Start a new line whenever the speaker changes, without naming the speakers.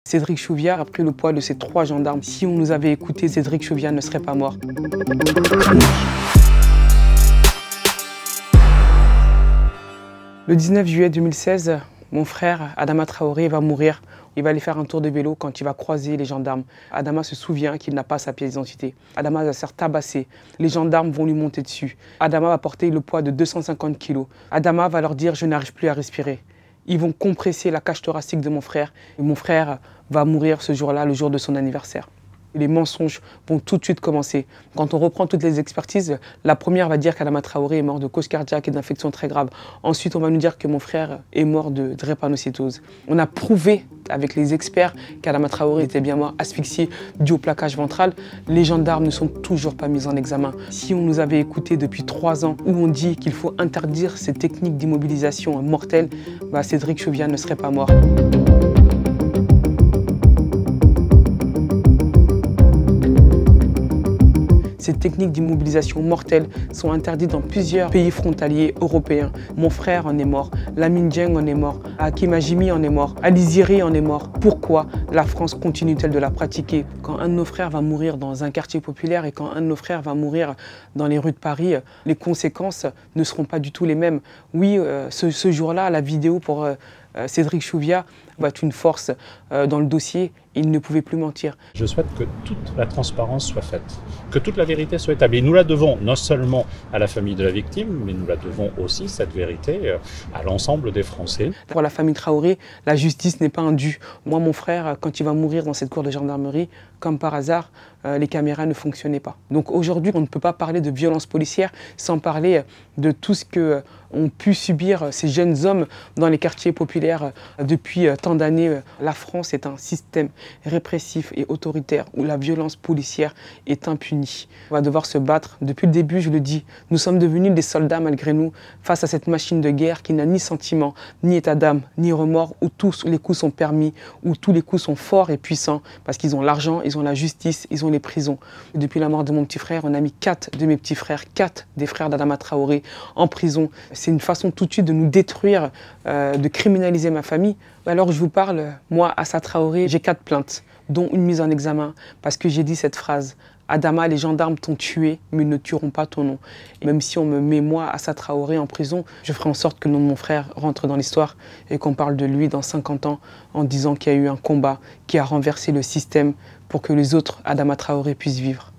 Cédric Chouviat a pris le poids de ces 3 gendarmes. Si on nous avait écouté, Cédric Chouviat ne serait pas mort. Le 19 juillet 2016, mon frère Adama Traoré va mourir. Il va aller faire un tour de vélo quand il va croiser les gendarmes. Adama se souvient qu'il n'a pas sa pièce d'identité. Adama va se faire tabasser. Les gendarmes vont lui monter dessus. Adama va porter le poids de 250 kg. Adama va leur dire « je n'arrive plus à respirer ». Ils vont compresser la cage thoracique de mon frère. Et mon frère va mourir ce jour-là, le jour de son anniversaire. Les mensonges vont tout de suite commencer. Quand on reprend toutes les expertises, la première va dire qu'Adama Traoré est mort de cause cardiaque et d'infection très grave. Ensuite, on va nous dire que mon frère est mort de drépanocytose. On a prouvé avec les experts qu'Adama Traoré était bien mort asphyxié dû au plaquage ventral. Les gendarmes ne sont toujours pas mis en examen. Si on nous avait écoutés depuis 3 ans où on dit qu'il faut interdire ces techniques d'immobilisation mortelles, Cédric Chouviat ne serait pas mort. Ces techniques d'immobilisation mortelle sont interdites dans plusieurs pays frontaliers européens. Mon frère en est mort, Lamine Dieng en est mort, Hakim Hajimi en est mort, Ali Ziri en est mort. Pourquoi la France continue-t-elle de la pratiquer? Quand un de nos frères va mourir dans un quartier populaire et quand un de nos frères va mourir dans les rues de Paris, les conséquences ne seront pas du tout les mêmes. Oui, ce jour-là, la vidéo pour Cédric Chouviat va être une force dans le dossier. Il ne pouvait plus mentir.
Je souhaite que toute la transparence soit faite, que toute la vérité soit établie. Nous la devons non seulement à la famille de la victime, mais nous la devons aussi, cette vérité, à l'ensemble des Français.
Pour la famille Traoré, la justice n'est pas un dû. Moi, mon frère, quand il va mourir dans cette cour de gendarmerie, comme par hasard, les caméras ne fonctionnaient pas. Donc aujourd'hui, on ne peut pas parler de violence policière sans parler de tout ce que ont pu subir ces jeunes hommes dans les quartiers populaires depuis tant d'années. La France est un système répressif et autoritaire où la violence policière est impunie. On va devoir se battre. Depuis le début, je le dis, nous sommes devenus des soldats malgré nous face à cette machine de guerre qui n'a ni sentiment, ni état d'âme, ni remords, où tous les coups sont permis, où tous les coups sont forts et puissants parce qu'ils ont l'argent, ils ont la justice, ils ont les prisons. Et depuis la mort de mon petit frère, on a mis 4 de mes petits frères, 4 des frères d'Adama Traoré en prison. C'est une façon tout de suite de nous détruire, de criminaliser ma famille. Alors je vous parle, moi, Assa Traoré, j'ai 4 plaintes, dont une mise en examen, parce que j'ai dit cette phrase. Adama, les gendarmes t'ont tué, mais ils ne tueront pas ton nom. Et même si on me met, moi, Assa Traoré, en prison, je ferai en sorte que le nom de mon frère rentre dans l'histoire et qu'on parle de lui dans 50 ans en disant qu'il y a eu un combat qui a renversé le système pour que les autres Adama Traoré puissent vivre.